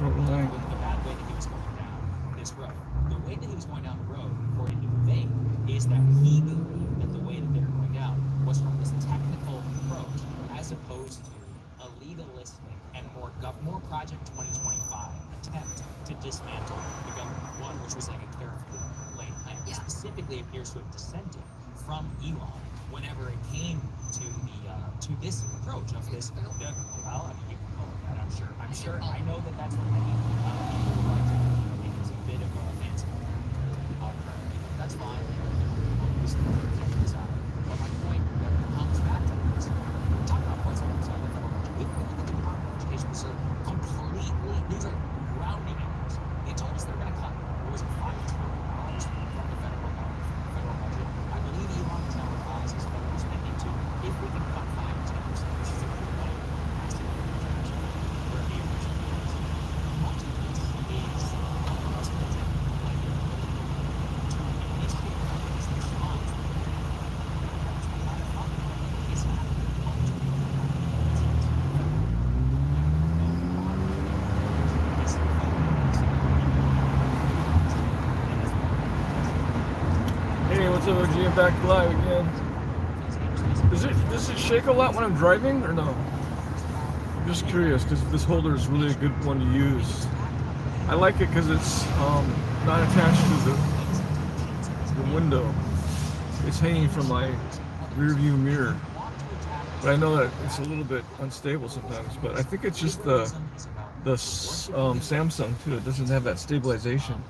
short line. The bad way that he was going down this road. The way that he was going down the road, according to the thing, is that he believed that the way that they were going down was from this technical approach, as opposed to a legalistic and more Project 2025 attempt to dismantle the government. One, which was like a carefully laid plan, specifically appears to have dissented from Elon whenever it came to this approach of this. Well, I mean, you can call it that. I'm sure. I know that that's what many people would like to think is a bit of a fancy. That's fine. But my point comes back to this. We're talking about points on the side of the budget. If we look at the Department of Education, was completely, these are rounding errors. They told us they're going to cut, what was it, $5 trillion from the federal budget. I believe Elon is now revised his federal spending to, if we can cut 5 to 10%, which is a good way to where the original was. Much of this is unprecedented, like your ability to initiate this response. It's not Hey, what's up, OG? I'm back live again. Does it shake a lot when I'm driving or no? I'm just curious because this holder is really a good one to use. I like it because it's not attached to the window. It's hanging from my rear view mirror. But I know that it's a little bit unstable sometimes. But I think it's just the Samsung too. It doesn't have that stabilization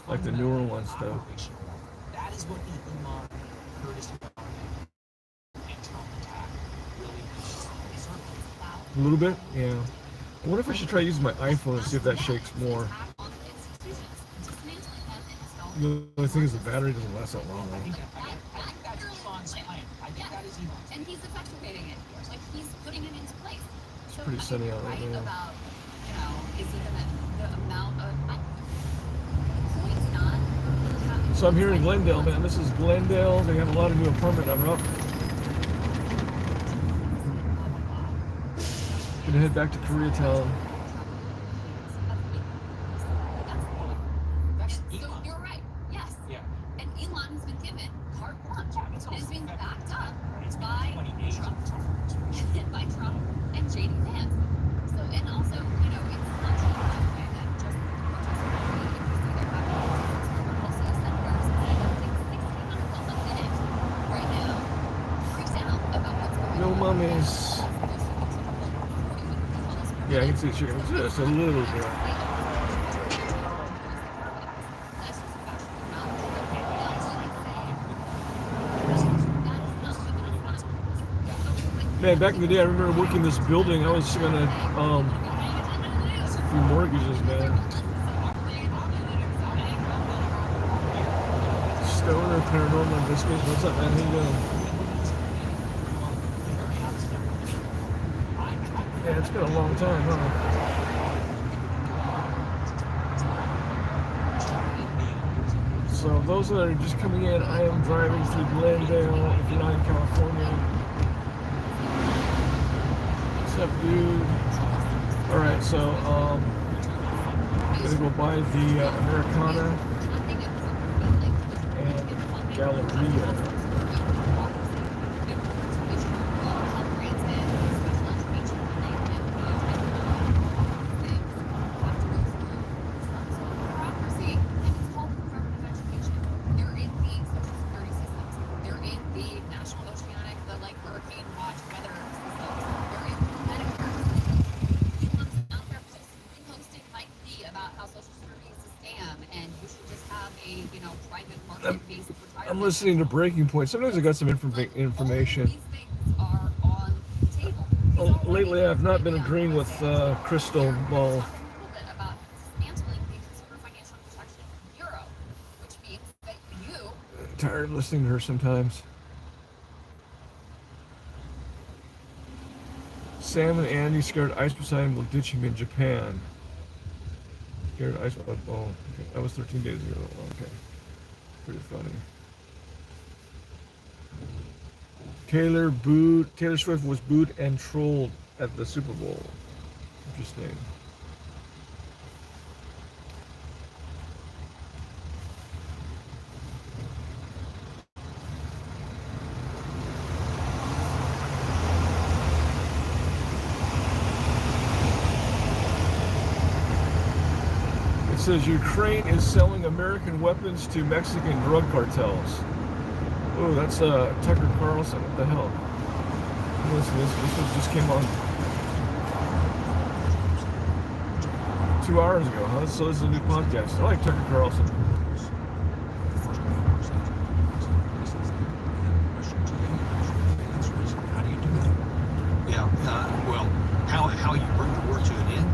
like the newer ones do. That is what the Elon Curtis A little bit, yeah. I wonder if I should try using my iPhone and see if that shakes more. The only thing is the battery doesn't last that long. And he's effectuating it. Like he's putting it into place. It's pretty sunny out right now. About, is he gonna the amount of points not? So I'm here in Glendale, man. This is Glendale. They have a lot of new apartment I'm up. Gonna head back to Koreatown. So you're right. Yes. Yeah. And Elon has been given carte blanche. It is being backed up by Trump, by Trump and JD Vance. So and also, it's not true that just No mummies. Yeah, I can see chicken just a little bit. Man, back in the day, I remember working this building. I was gonna do mortgages, man. Stoner Paranormal Investigation. What's up, man? How you doing? Yeah, it's been a long time, huh? So those that are just coming in, I am driving through Glendale. If you're not in California, what's up, dude? All right, so I'm gonna go by the Americana and Galleria. I'm listening to Breaking Point. Sometimes I got some information. Lately, I've not been agreeing with Crystal Ball. I'm tired of listening to her sometimes. Sam and Andy scared ice beside him while ditching in Japan. Scared ice. Oh, okay. That was 13 days ago. Okay. Pretty funny. Taylor Swift was booed and trolled at the Super Bowl. Interesting. says Ukraine is selling American weapons to Mexican drug cartels. Oh, that's Tucker Carlson. What the hell? Listen, this one just came on 2 hours ago, huh? So this is a new podcast. I like Tucker Carlson. How do you do that? Yeah, well, how you bring the war to an end,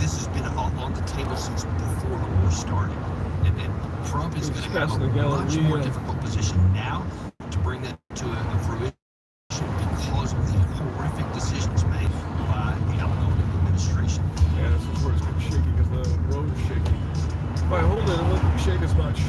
this has been on the table since before the war started. And Trump is going to have a much more difficult position now to bring that to a fruition because of the horrific decisions made by the outgoing administration. Yeah, this is where it's getting shaky because the road is shaky. If I hold it, it won't shake as much.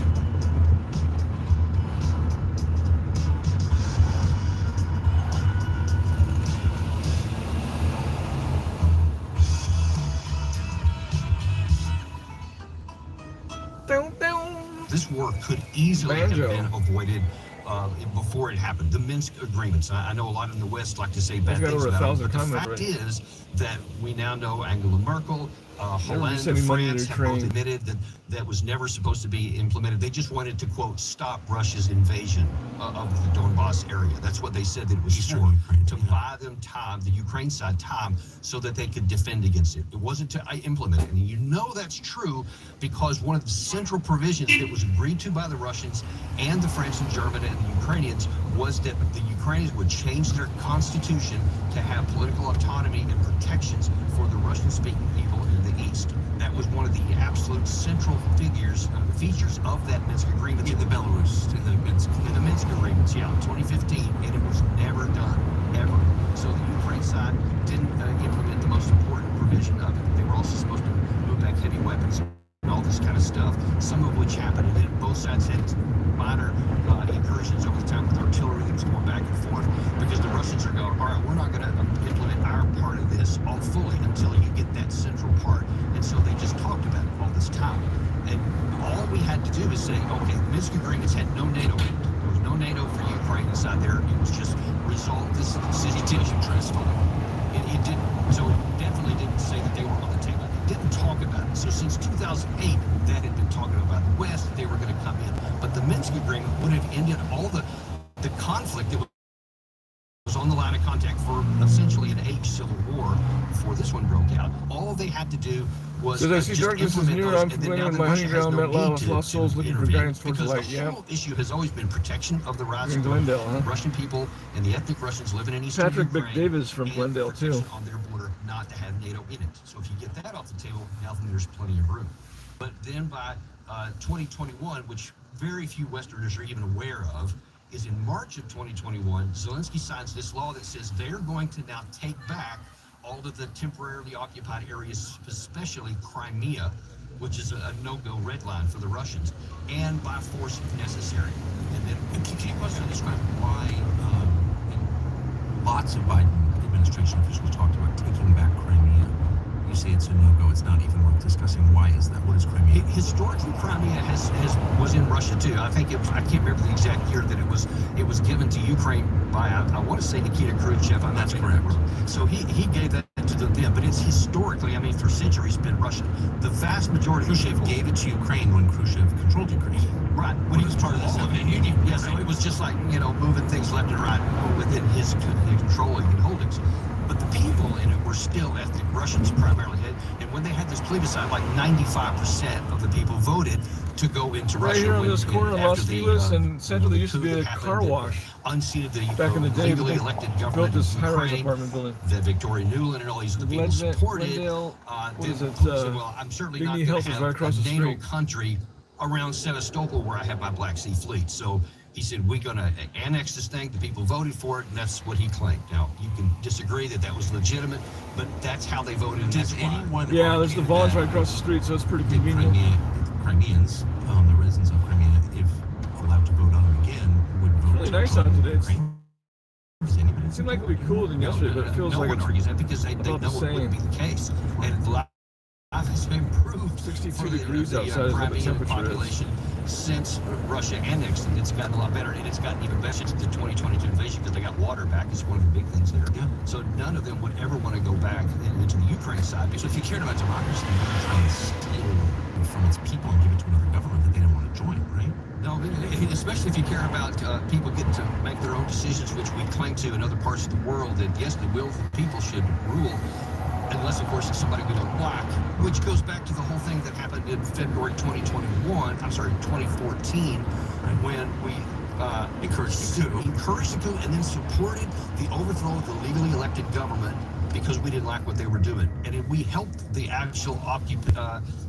This war could easily have been avoided before it happened. The Minsk agreements. I know a lot in the West like to say bad things about them, but the fact is that we now know Angela Merkel, Holland, and France have both admitted that that was never supposed to be implemented. They just wanted to, quote, stop Russia's invasion of the Donbass area. That's what they said that it was for, to buy them time, the Ukraine side time, so that they could defend against it. It wasn't to implement it. And you know that's true because one of the central provisions that was agreed to by the Russians and the French and German and the Ukrainians was that the Ukrainians would change their constitution to have political autonomy and protections for the Russian-speaking people in the East. That was one of the absolute central features of that Minsk agreement. In the Belarus, in the Minsk agreements, yeah, 2015, and it was never done, ever. So the Ukraine side didn't implement the most important provision of it. They were also supposed to move back heavy weapons and all this kind of stuff, some of which happened, and then both sides had minor incursions over the time with artillery that was going back and forth, because the Russians are going, all right, we're not going to implement our part of this all fully until you get that central part. And so they just talked about it all this time. And all we had to do is say, okay, the Minsk agreements had no NATO in it. There was no NATO for Ukraine inside there. It was just resolve this situation truthfully. It didn't, so it definitely didn't say that they were on the table. It didn't talk about it. So since 2008, that had been talking about the West, that they were going to come in. But the Minsk agreement would have ended all the conflict that was on the line of contact for essentially an age civil war before this one broke out. All they had to do was just implement those, and then now Russia has no need to intervene, because the whole issue has always been protection of the rights of the Russian people and the ethnic Russians living in Eastern Ukraine. Patrick McDavis from Glendale too. On their border, not to have NATO in it. So if you get that off the table, now then there's plenty of room. But then by 2021, which very few Westerners are even aware of, is in March of 2021, Zelensky signs this law that says they're going to now take back all of the temporarily occupied areas, especially Crimea, which is a no-go red line for the Russians, and by force if necessary. And then, can you also describe why lots of Biden administration officials talked about taking back Crimea? You say it's a no-go. It's not even worth discussing. Why is that? What is Crimea? Historically, Crimea was in Russia too. I think it was. I can't remember the exact year that it was given to Ukraine by I want to say Nikita Khrushchev. That's correct. So he gave that to them then. But it's historically, I mean, for centuries been Russian. The vast majority. Khrushchev gave it to Ukraine when Khrushchev controlled Ukraine. Right. When he was part of the Soviet Union. Yeah. So it was just like moving things left and right within his controlling and holdings. But the people in it were still ethnic Russians primarily. And when they had this plebiscite, like 95% of the people voted to go into Russia. Right here on this corner of Los Feliz and Central, there used to be a car wash. Unseated the back in the day, legally elected government built this high-rise apartment building. That Victoria Nuland and all these other people supported. Well, I'm certainly not going to have a NATO country around Sevastopol where I have my Black Sea Fleet. So he said, we're going to annex this thing. The people voted for it, and that's what he claimed. Now, you can disagree that was legitimate, but that's how they voted, and that's why. Yeah, there's the Vons right across the street, so it's pretty convenient. Crimeans, the residents of Crimea, if allowed to vote on it again, would vote. Really nice out today. It seemed like it would be cooler than yesterday, but it feels like it's argues that because they know it wouldn't be the case. And life has improved. 62 degrees outside is what the temperature is. Since Russia annexed it, it's gotten a lot better, and it's gotten even better since the 2022 invasion because they got water back. It's one of the big things there. Yeah. So none of them would ever want to go back into the Ukraine side. Because if you cared about democracy, you would try and steal it from its people and give it to another government that they don't want to join, right? No, especially if you care about people getting to make their own decisions, which we claim to in other parts of the world, that yes, the will of the people should rule, unless, of course, it's somebody we don't like, which goes back to the whole thing that happened in February 2014, when we encouraged the coup and then supported the overthrow of the legally elected government because we didn't like what they were doing. And we helped the actual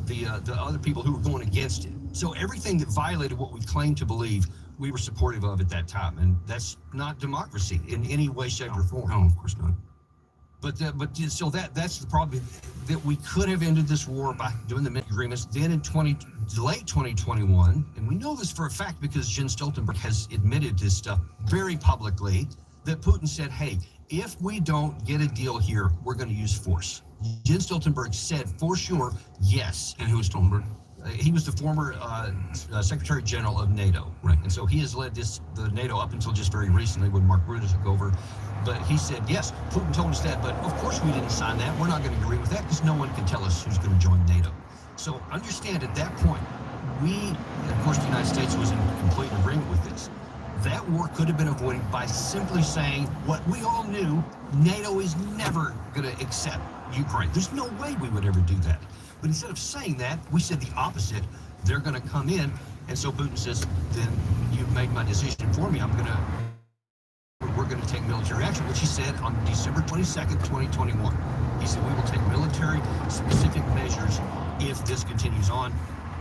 the other people who were going against it. So everything that violated what we claimed to believe, we were supportive of at that time. And that's not democracy in any way, shape, or form. No, of course not. So that's the problem, that we could have ended this war by doing the agreements. Then in late 2021, and we know this for a fact because Jens Stoltenberg has admitted this stuff very publicly, that Putin said, hey, if we don't get a deal here, we're going to use force. Jens Stoltenberg said for sure, yes. And who was Stoltenberg? He was the former Secretary General of NATO, right? And so he has led the NATO up until just very recently when Mark Rutte took over. But he said, yes, Putin told us that, but of course we didn't sign that. We're not going to agree with that because no one can tell us who's going to join NATO. So understand at that point, and of course the United States was in complete agreement with this. That war could have been avoided by simply saying what we all knew, NATO is never going to accept Ukraine. There's no way we would ever do that. But instead of saying that, we said the opposite. They're going to come in. And so Putin says, then you've made my decision for me. We're going to take military action, which he said on December 22nd, 2021. He said, we will take military specific measures if this continues on.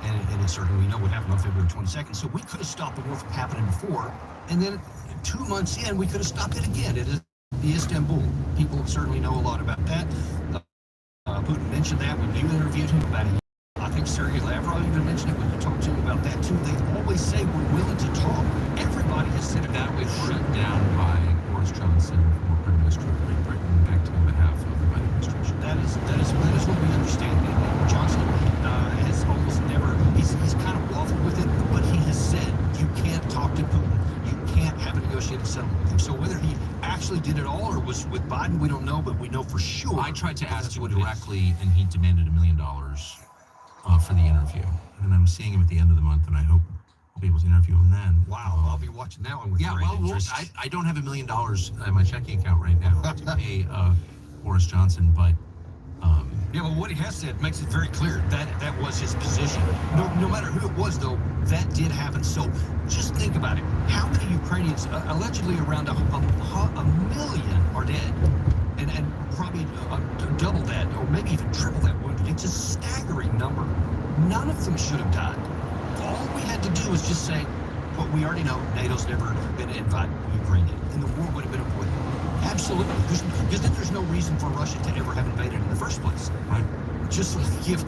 And certainly we know what happened on February 22nd. So we could have stopped the war from happening before. And then 2 months in, we could have stopped it again. It is Istanbul. People certainly know a lot about that. Putin mentioned that when you interviewed him about it. I think Sergei Lavrov even mentioned it when you talked to him about that too. They always say we're willing to talk. Everybody has said that was shut down by Boris Johnson, former Prime Minister of Great Britain, acting on behalf of the Biden administration. That is what we understand. And Johnson has almost never. He's kind of waffled with it, but he has said you can't talk to Putin. You can't have a negotiated settlement with him. So whether he actually did it all or was with Biden, we don't know, but we know for sure. I tried to ask him directly, and he demanded $1 million for the interview. And I'm seeing him at the end of the month, and I hope I'll be able to interview him then. Wow, I'll be watching that one with great interest. I don't have $1 million in my checking account right now to pay Boris Johnson, but yeah, but what he has said makes it very clear that was his position. No matter who it was, though, that did happen. So just think about it. How many Ukrainians, allegedly around a million, are dead? And probably double that, or maybe even triple that wounded. It's a staggering number. None of them should have died. All we had to do was just say, what we already know, NATO's never been invaded Ukraine, and the war would have been avoided. Absolutely. Because then there's no reason for Russia to ever have invaded in the first place. Right? Just like if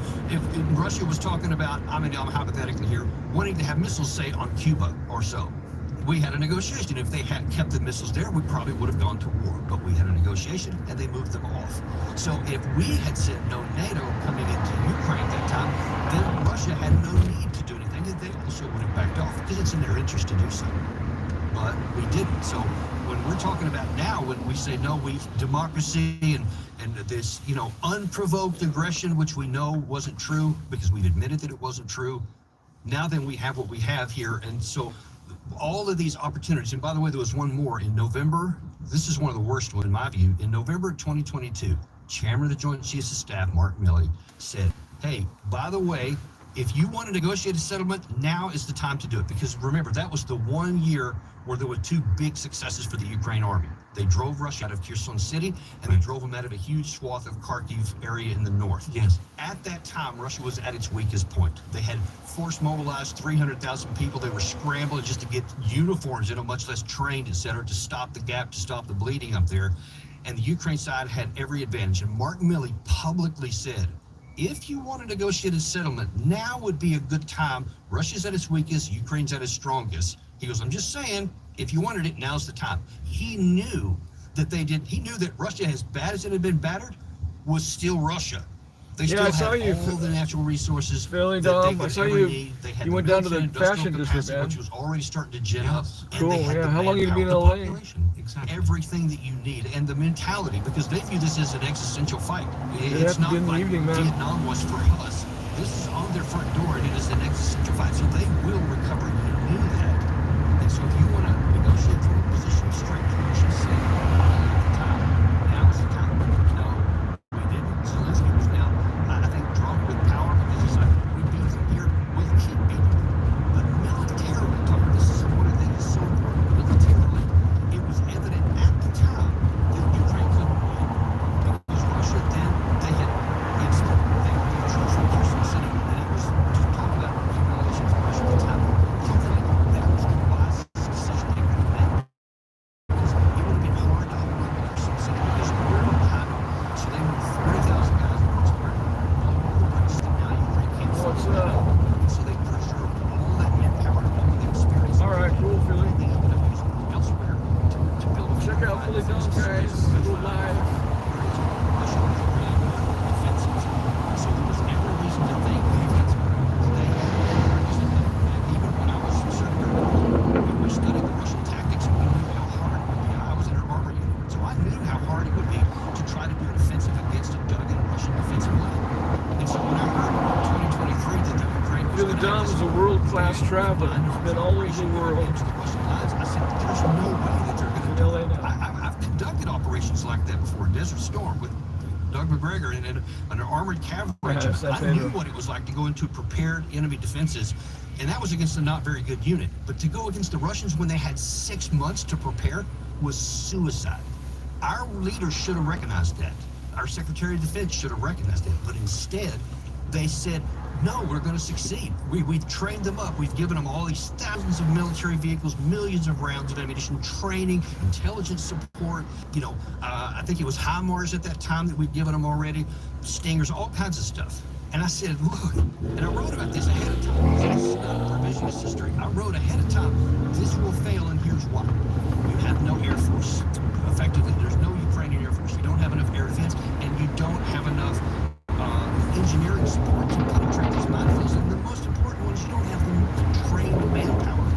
Russia was talking about, I'm hypothetically here, wanting to have missiles, say, on Cuba or so. We had a negotiation. If they had kept the missiles there, we probably would have gone to war. But we had a negotiation, and they moved them off. So if we had said no NATO coming into Ukraine at that time, then Russia had no need to do anything, and they also would have backed off because it's in their interest to do so. But we didn't. So when we're talking about now, when we say no, democracy and this, unprovoked aggression, which we know wasn't true because we've admitted that it wasn't true. Now then we have what we have here, and so all of these opportunities. And by the way, there was one more in November. This is one of the worst ones in my view. In November 2022, Chairman of the Joint Chiefs of Staff, Mark Milley, said, hey, by the way, if you want to negotiate a settlement, now is the time to do it. Because remember, that was the 1 year where there were two big successes for the Ukraine army. They drove Russia out of Kherson City, and they drove them out of a huge swath of Kharkiv area in the north. Yes. At that time, Russia was at its weakest point. They had force mobilized 300,000 people. They were scrambling just to get uniforms, much less trained, et cetera, to stop the gap, to stop the bleeding up there. And the Ukraine side had every advantage. And Mark Milley publicly said, if you want to negotiate a settlement, now would be a good time. Russia's at its weakest, Ukraine's at its strongest. He goes, I'm just saying, if you wanted it, now's the time. He knew that he knew that Russia, as bad as it had been battered, was still Russia. They still had all the natural resources Philly, that they I would saw ever you. need. They had You went down to the fashion district, man. which was already starting to gin up. Cool, And they had the How long you manpower, been in the LA? population, Exactly. everything that you need, and the mentality, because they view this as an existential fight. It It's happened not in the like evening, man. Vietnam was for us. This is on their front door, and it is an existential fight. So they will recover. You knew that. And so if you want to negotiate from a position of strength, you should say, at the time, now is the time. No, we didn't. Zelensky was now, I think, drunk with power because he's like, we beat them here, we'll keep beating them. But militarily, Tom, this is one of the things that's so important. Militarily, it was evident at the time that Ukraine couldn't win. Because Russia then, they had instantly, they withdrew from Kherson City, and it was to talk about humiliation for Russia at the time. Hopefully, that was the wisest decision they could have made. Because it would have been hard to hold on to Kherson City because we're behind them. So they moved 30,000 guys across where all the rest of now Ukraine can't fight. What's up? And so they preserved all that manpower and all the experience. All right, cool, Philly. They ended up using elsewhere to build. Check out Philly Dome, guys. Go live. Russia was really good defenses. So there was every reason to think they had even when I was serving, we studied the Russian tactics and we knew how hard it would be. I was in an armor unit, so I knew how hard it would be to try to do an offensive against a dug-in Russian defensive line. And so when I heard in 2023 that the Ukraine was Philly Dom is a world-class traveler. He's been all over the world. I said, there's no way that they're going to do it. I've conducted operations like that before. Desert Storm with Doug McGregor and an armored cavalry regiment. I knew what it was like to go into prepared enemy defenses, and that was against a not very good unit. But to go against the Russians when they had 6 months to prepare was suicide. Our leaders should have recognized that. Our Secretary of Defense should have recognized it. But instead, they said, no, we're going to succeed. We've trained them up. We've given them all these thousands of military vehicles, millions of rounds of ammunition, training, intelligence support. You know, I think it was HIMARS at that time that we'd given them already, Stingers, all kinds of stuff. And I said, look, and I wrote about this ahead of time. This is revisionist history. I wrote ahead of time, this will fail, and here's why. You have no Air Force. Effectively, there's no Ukrainian Air Force. You don't have enough air defense, and you don't have enough engineering support to penetrate these minefields. And the most important one is you don't have the trained manpower.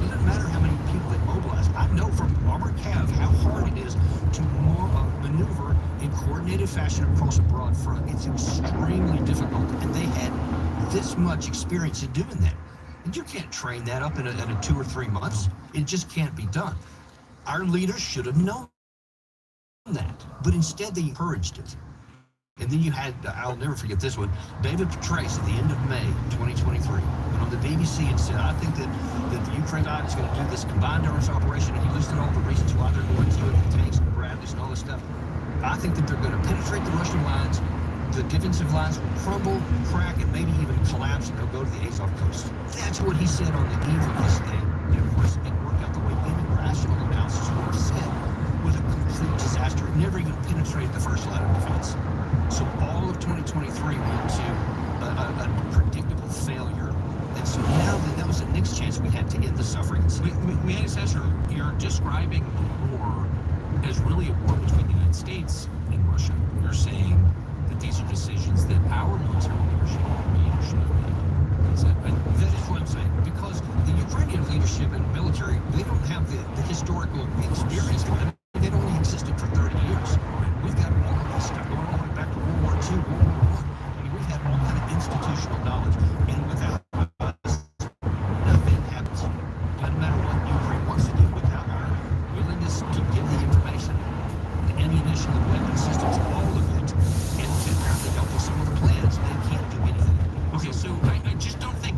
It doesn't matter how many people they mobilize. I know from Armored Cav how hard it is to maneuver in coordinated fashion across a broad front. It's extremely difficult, and they had this much experience in doing that. And you can't train that up in a 2 or 3 months. It just can't be done. Our leaders should have known that, but instead they encouraged it. And then you had, I'll never forget this one, David Petraeus at the end of May 2023 went on the BBC and said, I think that the Ukraine side is going to do this combined arms operation, and he listed all the reasons why they're going to it, the tanks and the Bradleys and all this stuff. I think that they're going to penetrate the Russian lines, the defensive lines will crumble, crack, and maybe even collapse, and they'll go to the Azov coast. That's what he said on the eve of this thing. And of course, it worked out the way any rational analysis would have said, with a complete disaster. It never even penetrated the first line of defense. So all of 2023 went to a predictable failure. And so now that was the next chance we had to end the suffering. May I ask you, you're describing the war as really a war between the United States and Russia. You're saying that these are decisions that our military leadership should have made. That is what I'm saying. Because the Ukrainian leadership and military, they don't have the historical experience. They'd only existed for 30 years. We've got all of this stuff going all the way back to World War II, World War I. I mean, we've had all kind of institutional knowledge, and without us, nothing happens. Doesn't matter what Ukraine wants to do without our willingness to give the information, the ammunition, the weapon systems, all of it, and to apparently help with some of the plans. They can't do anything. Okay, so I just don't think,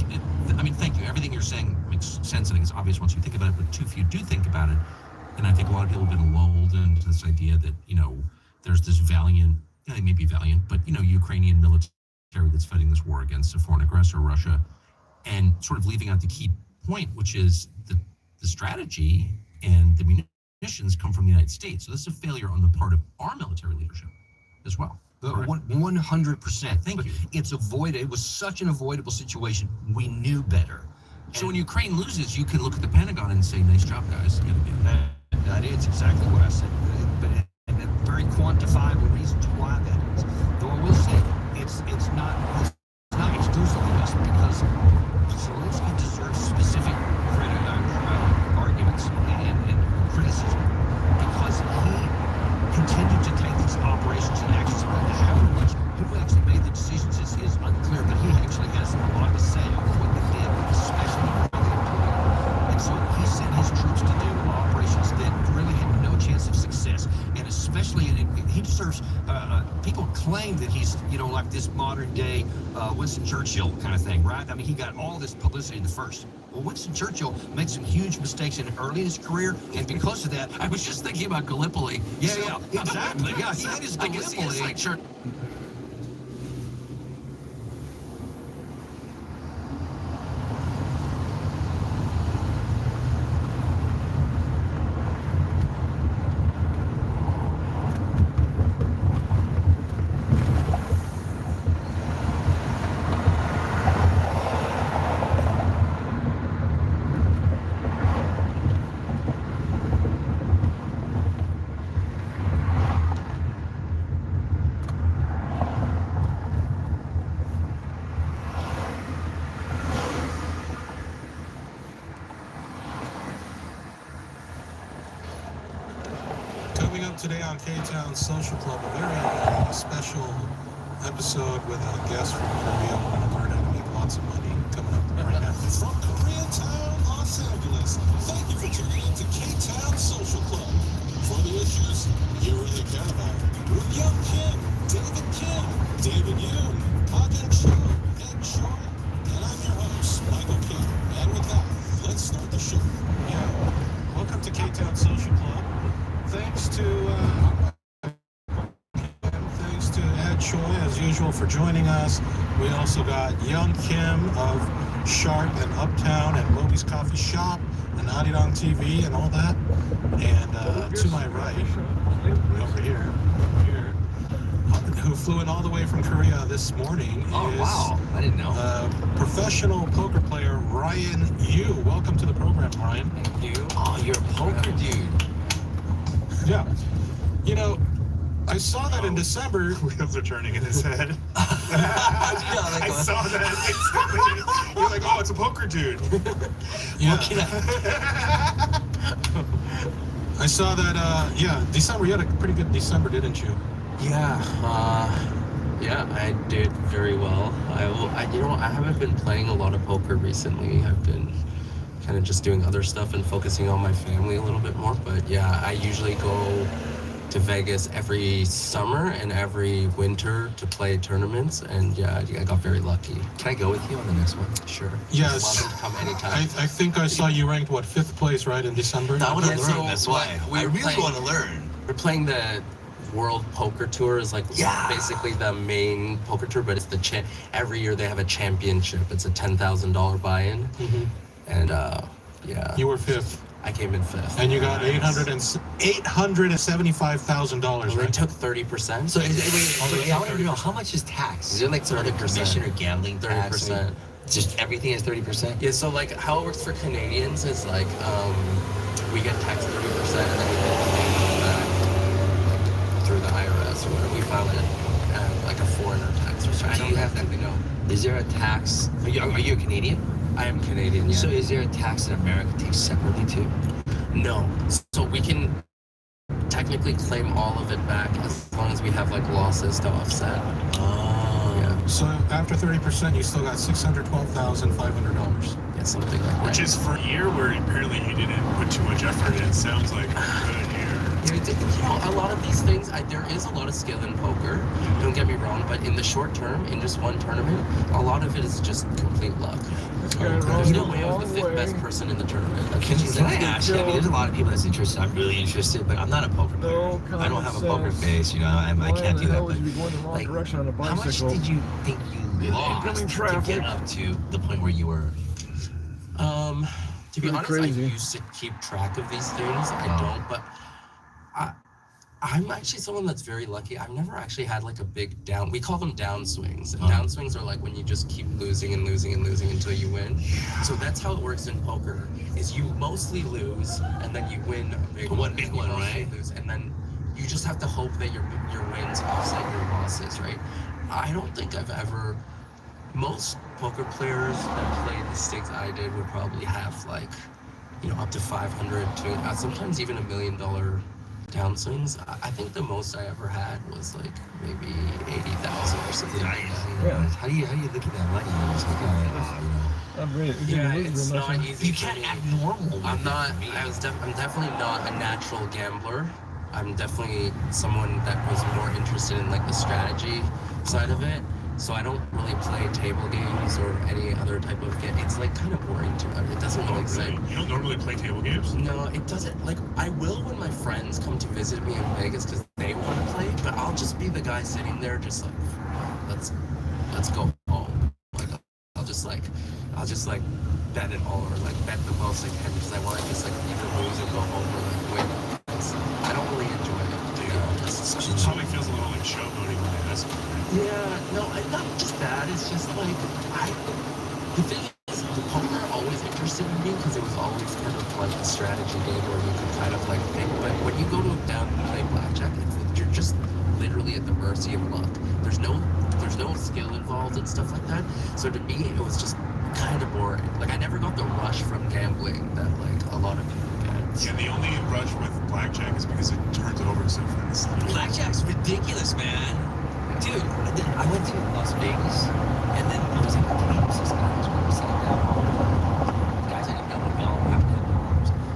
thank you. Everything you're saying makes sense. I think it's obvious once you think about it, but too few do think about it. And I think a lot of people have been lulled into this idea that, there's this valiant, they may be valiant, but, Ukrainian military that's fighting this war against a foreign aggressor, Russia, and sort of leaving out the key point, which is the strategy and the munitions come from the United States. So this is a failure on the part of our military leadership as well. 100%. Thank you. It's avoided. It was such an avoidable situation. We knew better. So when Ukraine loses, you can look at the Pentagon and say, nice job, guys. That is exactly what I said. But very quantifiable reasons why that is. Though I will say it's not exclusively us, because Zelensky deserves specific arguments and criticism, because he continued to take these operations and actions. How much, who actually made the decisions is unclear, but he actually serves, people claim that he's, you know, like this modern day Winston Churchill kind of thing, right? I mean, he got all this publicity in the first. Well, Winston Churchill made some huge mistakes early in his career, and because of that, I was just thinking about Gallipoli. yeah, exactly. Yeah, he had his I guess he is Gallipoli. like church. Coming up today on K-Town Social Club, a very special episode with a guest from Korea who want to learn how to make lots of money. Coming up right now. From Koreatown, Los Angeles, thank you for tuning in to K-Town Social Club. For the issues you really care about. With Young Kim, David Yoon, Hagen Cho, and Choi. And I'm your host, Michael Kim. And with that, let's start the show. Yeah, welcome to K-Town Social Club. Thanks to Ed Choi, as usual, for joining us. We also got Young Kim of Sharp and Uptown and Moby's Coffee Shop and Arirang TV and all that. And to my right, over here, who flew in all the way from Korea this morning is wow, I didn't know. Professional poker player Ryan Yu. Welcome to the program, Ryan. Thank you. Oh, you're a poker dude. Yeah. You know, I saw that in December. Wheels are turning in his head. I saw that instantly. You're like, oh, it's a poker dude. Yeah. I saw that, December. You had a pretty good December, didn't you? Yeah, I did very well. I haven't been playing a lot of poker recently. I've been kind of just doing other stuff and focusing on my family a little bit more. But yeah, I usually go to Vegas every summer and every winter to play tournaments. And yeah, I got very lucky. Can I go with you on the next one? Sure. Yes. Welcome to come anytime. I think I saw you ranked, 5th place, right, in December? I want to learn. so That's why. I really want to learn. We're playing the World Poker Tour is like basically the main poker tour, but it's every year they have a championship. It's a $10,000 buy-in. Mm-hmm. And You were 5th. I came in 5th. And you got $875,000, They right? took 30%. So, I want to know, how much is tax? Is there like some other commission or gambling tax? 30%. Just everything is 30%? Yeah, so like how it works for Canadians is like we get taxed 30% and then we get paid back through the IRS or whatever. We file it like a foreigner tax return. I don't exactly know. Is there a tax? Are you a Canadian? I am Canadian, yeah. So is there a tax that America takes separately too? No. So we can technically claim all of it back as long as we have like losses to offset. Oh. Yeah. So after 30%, you still got $612,500. Yeah, something like that. Which is for a year where apparently you didn't put too much effort in. Sounds like a good year. A lot of these things, there is a lot of skill in poker, don't get me wrong, but in the short term, in just one tournament, a lot of it is just complete luck. There's no way I was the 5th best person in the tournament. Can I ask you? I mean, there's a lot of people that's interested. I'm really interested, but I'm not a poker player. I don't have a poker face, you know. I can't do that. But like, how much did you think you lost to get up to the point where you were? To be honest, crazy. I used to keep track of these things. I don't, but I'm actually someone that's very lucky. I've never actually had like a big down. We call them downswings. And downswings are like when you just keep losing and losing and losing until you win. So that's how it works in poker. Is you mostly lose and then you win a big one, right? Lose, and then you just have to hope that your wins offset your losses, right? I don't think I've ever. Most poker players that played the stakes I did would probably have like, up to 500 to sometimes even $1 million downswings. I think the most I ever had was like maybe 80,000 or something. Like that. Yeah. How do you look at that money? It's like, I'm ready. It's not easy. You can't act normal. I'm definitely not a natural gambler. I'm definitely someone that was more interested in like the strategy side of it. So I don't really play table games or any other type of game. It's like kind of boring to me. It doesn't really excite. You don't normally play table games? No, it doesn't. Like, I will when my friends come to visit me in Vegas because they want to play, but I'll just be the guy sitting there just like, let's go home. Like, I'll just like bet it all or like bet the most I can because I want to just like either lose or go home or like win. I don't really enjoy it. It probably feels a little like showboating when they ask you. Yeah, no, not just that. It's just like the thing is, the poker always interested in me because it was always kind of like a strategy game where you could kind of like think. But when you go down and play blackjack, you're just literally at the mercy of luck. There's no skill involved and stuff like that. So to me, it was just kind of boring. Like I never got the rush from gambling that like a lot of people get. Yeah, the only rush with blackjack is because it turns over so fast. Blackjack's ridiculous, man. Dude, I went to Las Vegas, and then I was like, what's this guys were sitting down. Guys I didn't know would all have to.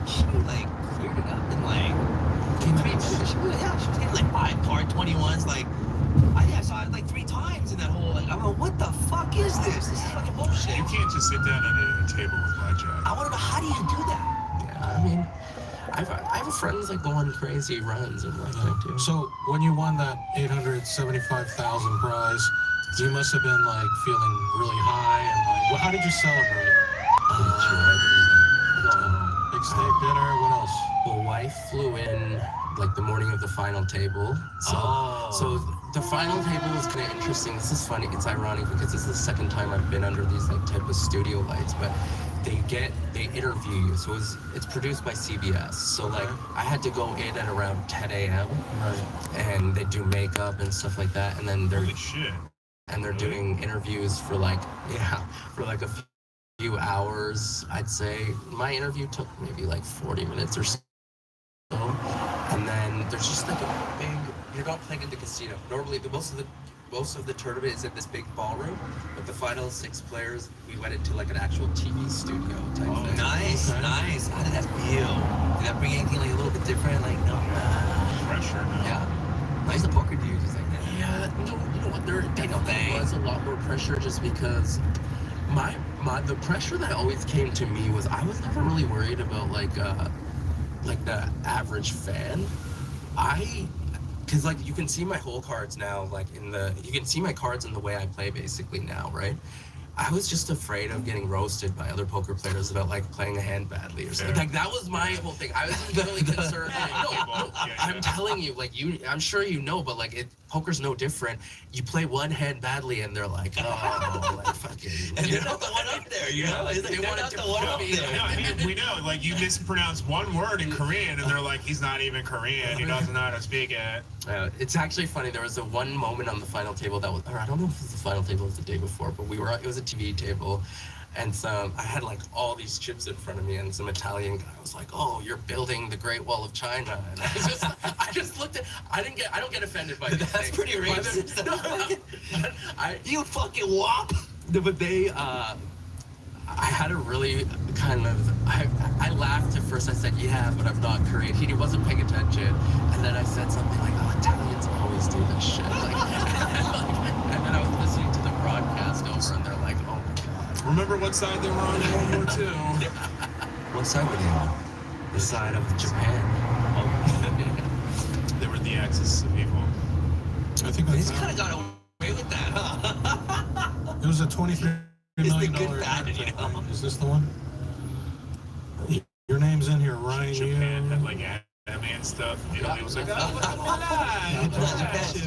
She like cleared it up and like came in. She was getting like 5 card 21s. Like, I saw it like 3 times in that whole. Like, I'm like, what the fuck is this? This is fucking bullshit. You can't just sit down at a table with blackjack. I want to know, how do you do that? Yeah, I mean, I have friends like go on crazy runs and like that too. So when you won that $875,000 prize, you must have been like feeling really high and like. Well, how did you celebrate? Big steak dinner. What else? Well, wife flew in like the morning of the final table. So the final table was kind of interesting. This is funny. It's ironic because this is the second time I've been under these like type of studio lights, but they interview you. So it's produced by CBS. So like I had to go in at around 10 a.m. Right. And they do makeup and stuff like that. And then Holy shit. And they're doing interviews for like a few hours, I'd say. My interview took maybe like 40 minutes or so. And then there's just like a big, you're not playing in the casino. Normally most of the tournament is in this big ballroom, but the final 6 players, we went into like an actual TV studio type thing. Nice. How did that feel? Did that bring anything like a little bit different? Like, no. Pressure, no. Yeah. Nice the poker dude just like that. Yeah, no, you know what? There definitely was a lot more pressure just because the pressure that always came to me was I was never really worried about like the average fan. Because like you can see my whole cards now, like you can see my cards in the way I play basically now, right? I was just afraid of getting roasted by other poker players about like playing a hand badly or something. Like that was my whole thing. I was really concerned. I'm telling you, like I'm sure you know, but like poker's no different. You play one hand badly and they're like, oh, like fucking. And they're not the one up there, you know? Like, they want to one up there. No, I mean, we know, like you mispronounce one word in Korean and they're like, he's not even Korean. He doesn't know how to speak it. It's actually funny. There was one moment on the final table that was, or I don't know if it was the final table or the day before, but it was a TV table. And so I had like all these chips in front of me, and some Italian guy was like, "Oh, you're building the Great Wall of China." And I just looked at. I don't get offended by this. That's pretty racist. You fucking wop. But I had a really kind of. I laughed at first. I said, "Yeah, but I'm not Korean." He wasn't paying attention, and then I said something like, "Oh, Italians always do this shit." Like, and then I was listening to the broadcast over, and they're like, "Oh." Remember what side they were on in World War II? What side were they on? The side of Japan. They were the axis of evil. I think He's kind of got away with that, huh? It was a $23 million. It's the good bad, you know. Is this the one? Your name's in here, Ryan. Japan had like anime stuff. You know, it was like, oh,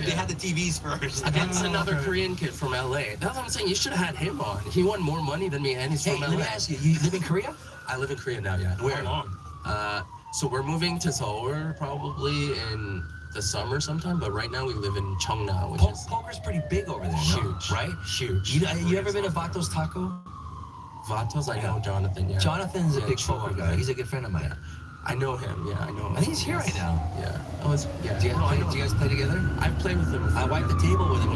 They had the TVs first. Against another Korean kid from LA. That's what I'm saying. You should have had him on. He won more money than me, and he's from LA. Let me ask you, you live in Korea? I live in Korea now, yeah. How long? So we're moving to Seoul probably in the summer sometime, but right now we live in Cheongna, which is Poker's pretty big over there, huge, right? Huge. You ever been to Vato's Taco? Vatos? I know Jonathan, yeah. Jonathan's a big Chua poker guy. He's a good friend of mine. I know him, yeah, I know him. I think he's here right now. Yeah. Do you guys play together? I've played with him. I wiped the table with him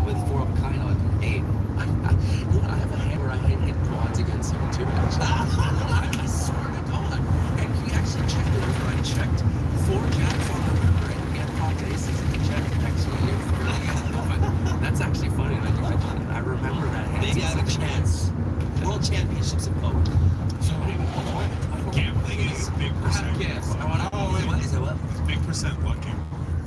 with 4 of a kind on 8. You know, I have a hammer. I hit quads against him too, actually. I swear to God. And he actually checked it. I checked 4 jacks on 100% lucky.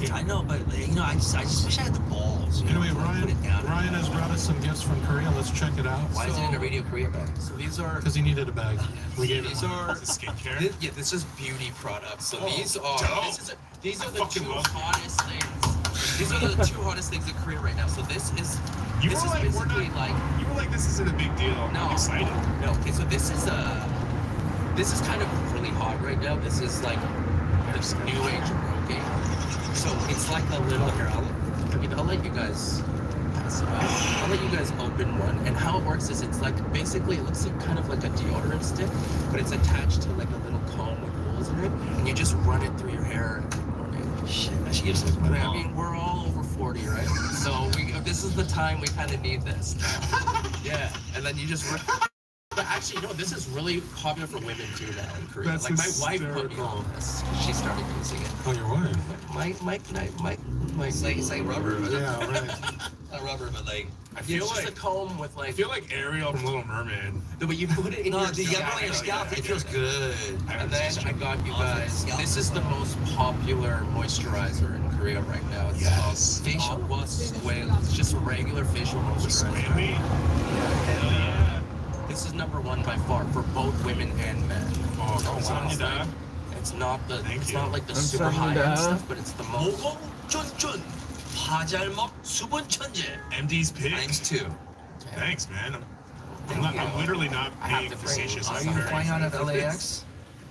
Yeah, I know, but you know, I just wish I had the balls. Anyway, to Ryan, put it down. Ryan has brought us some gifts from Korea. Let's check it out. Why is it in a Radio Korea bag? So these are Because he needed a bag. We gave these him one. are Skincare. yeah, this is beauty products. So Oh, these are dope. these I are the fucking two love it. hottest things. These are the two hottest things in Korea right now. So this is You this were is like, we're basically not. like You were like, this isn't a big deal. no, I'm excited. no. Okay, so this is kind of really hot right now. This is like this new age broking. So it's like a little here. I'll let you guys. I'll let you guys open one. And how it works is it's like basically it looks like kind of like a deodorant stick, but it's attached to like a little comb with holes in it, and you just run it through your hair. Shit, I should give some to my I mom. mean, we're all over 40, right? So this is the time we kind of need this now. Yeah, and then you just. But actually, no, this is really popular for women too now in Korea. That's like my wife put me hysterical. on this. She started using it. Oh, your wife? It's like rubber. Yeah, right. Not rubber, but like. I It's feel just like a comb with I like. feel like Ariel from Little Mermaid. No, but you put it in No, your dude, you scalp. have it on your scalp. yeah, It feels good. And then I got you Off of the guys. scalp. This is the most popular moisturizer in Korea right now. It's Yes. facial wash. It's just a regular facial moisturizer. Swammy. Hell yeah. This is number one by far for both women and men. Oh, 감사합니다. It's not the. Thank It's you. not like the super high end stuff, but it's the most. 모공 쫀쫀 파잘먹 수분 천재 MD's pick. times 2. Thanks, man. Thank you. I'm literally not I have being to bring- facetious. Are I'm you very flying out of excited. LAX?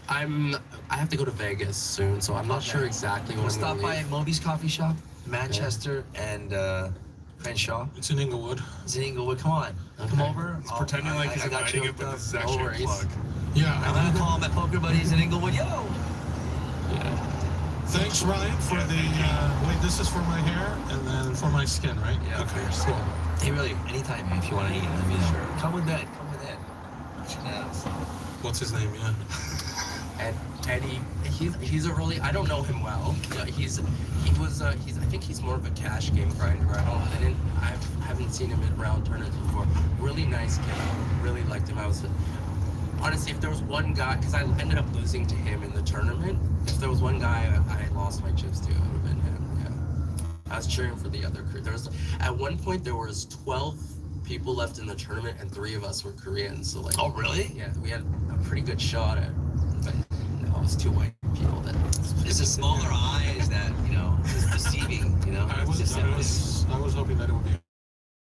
I have to go to Vegas soon, so I'm not sure exactly when We'll I'm stop gonna by leave. Moby's Coffee Shop, Manchester, and Crenshaw. It's in Inglewood. It's in Inglewood. Come on, come over. He's pretending like he's I got you inviting it, but hooked this is up. No actually a worries. plug. Yeah. I'm gonna call my poker buddies in Inglewood. Yo. Yeah. Thanks, Ryan, for Yeah, the. thank Wait, this is for my hair and then for my skin, right? Yeah, Okay, for your cool. Hey, really, anytime if you want to eat, let me know. Come with that. Come with that. Yeah. What's his name? Yeah. And Eddie, he's a really, I don't know him well. Yeah, I think he's more of a cash game grinder. I haven't seen him around tournaments before. Really nice kid. Really liked him. Honestly, if there was one guy, because I ended up losing to him in the tournament. If there was one guy I lost my chips to, it would have been him. Yeah. I was cheering for the other crew. At one point there was 12 people left in the tournament, and 3 of us were Koreans. So like. Oh, really? Yeah, we had a pretty good shot at. But no, it was 2 white people that. It's the smaller eyes that is deceiving. I was hoping that it would be.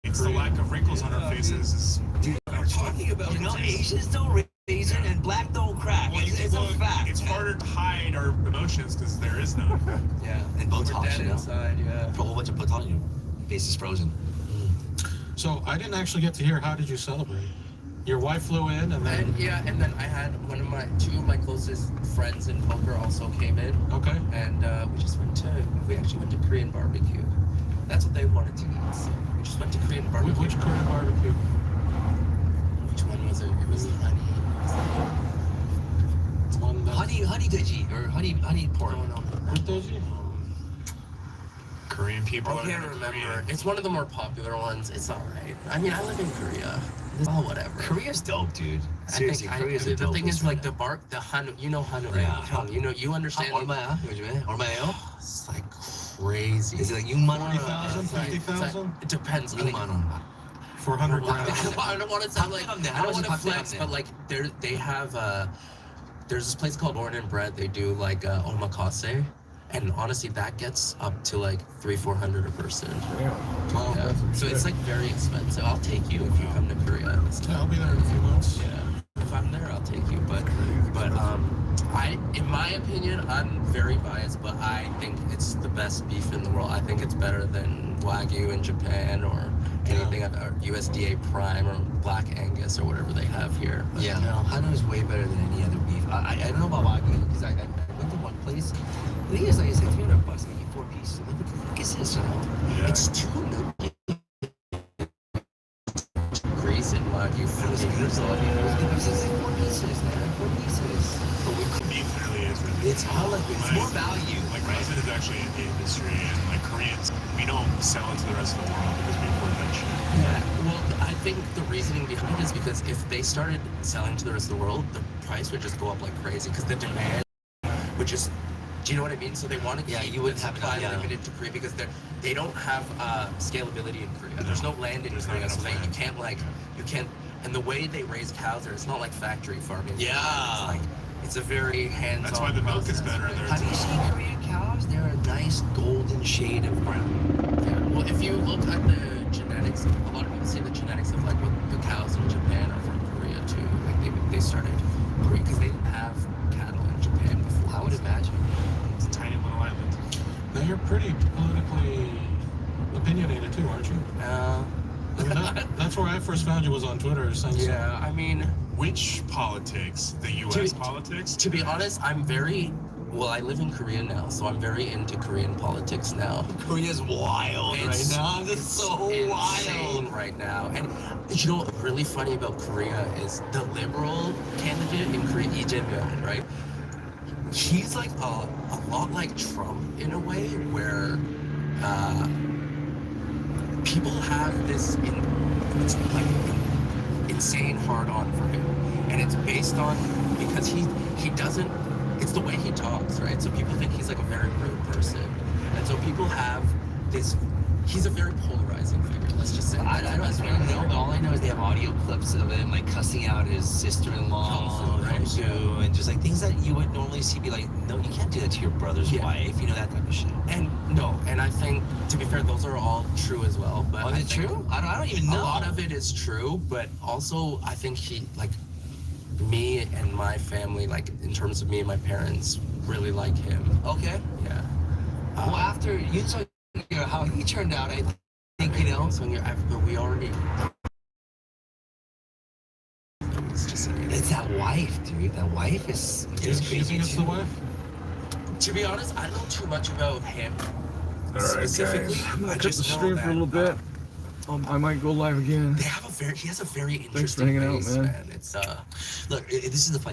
It's the lack of wrinkles on our faces. Is We're talking about Asians don't raisin and black don't crack. Well, It's a fact. It's harder to hide our emotions because there is none. Yeah. And We're Botox, dead inside. Yeah. Put a whole bunch of Botox, your face is frozen. So I didn't actually get to hear, how did you celebrate? Your wife flew in and then. And then I had 2 of my closest friends in poker also came in, Okay. and we actually went to Korean barbecue. That's what they wanted to eat. So we just went to Korean barbecue. Which Korean barbecue? Which one was it? It was honey. One that. Honey veggie or honey pork. No. What does he? Korean people. I can't remember. It's one of the more popular ones. It's all right. I mean, I live in Korea. Oh, whatever. Korea's dope, dude. Seriously, Korea's a the dope thing place is, for like that. the hanu, hanu, Yeah. right? You understand. 얼마야? 요즘에? 얼마예요? It's like crazy. Is it like 6만 원? 40,000, It's like- 50,000? It depends. 6만 원. 400 grams. I don't want to sound like How I don't much want to is flex, pakde? but like they have there's this place called Born and Bread. They do like omakase, and honestly, that gets up to like 300-400 a person. Oh, Yeah. So it's like very expensive. I'll take you if you come to Korea. This Yeah, I'll time. be there in a few months. Yeah. If I'm there, I'll take you. But in my opinion, I'm very biased, but I think it's the best beef in the world. I think it's better than Wagyu in Japan or anything or USDA Prime or Black Angus or whatever they have here. But Yeah, Hanu is way better than any other beef. I don't know about Wagyu because I went to one place. I think it's like $300 to get 4 pieces. I'm like, what the fuck is this? Yeah. It's too grease and Wagyu It was for beautiful. I mean, it was good. It's like 4 pieces, man. 4 pieces. Beef really is really. It's all like it's more value. Like resin is actually in the industry, and like Koreans, we don't sell it to the rest of the world because we import that shit. Yeah, well, I think the reasoning behind it is because if they started selling to the rest of the world, the price would just go up like crazy because the demand would just Do you know what I mean? So they want to keep you wouldn't have supply enough, limited to Korea because they don't have scalability in Korea. There's no land in Korea, so you can't. And the way they raise cows there, it's not like factory farming. Yeah. It's a very hands-on. That's why the milk is process, better right? there. Have you seen Korean cows? They're a nice golden shade of brown. Yeah. Well, if you look at the genetics, a lot of people say the genetics of like what the cows in Japan are from Korea too. Like they started Korea because they didn't have cattle in Japan before. I would imagine. It's a tiny little island. Now you're pretty politically opinionated too, aren't you? I mean, that's where I first found you was on Twitter saying Yeah, I mean, Which politics? The U.S. politics? to be honest, I live in Korea now, so I'm very into Korean politics now. Korea's wild right now. It's so insane wild. right now. And you know what's really funny about Korea is the liberal candidate in Korea, Lee Jae-myung, right? He's like a lot like Trump in a way where people have this insane hard-on for him, and it's based on because he doesn't. It's the way he talks, right? So people think he's like a very rude person, and so people have this. He's a very polarizing figure. Let's just say. I don't know. All I know is they have audio clips of him like cussing out his sister-in-law, Right? too, and just like things that you would normally see. Be like, no, you can't do that to your brother's wife. You know, that type of shit. And I think to be fair, those are all true as well. But Is it true? I don't even know. A lot of it is true, but also I think he like me and my family, like in terms of me and my parents, really like him. Okay. Yeah. Well, after you saw how he turned out, I think you know. So we already. It's that wife, dude. That wife is you think it's the wife? To be honest, I don't know too much about him All right, specifically. guys. I'm gonna I cut just the know stream for a that, little bit. I might go live again. He has a very Thanks for interesting hanging out, face, man. It's look. This is the funny.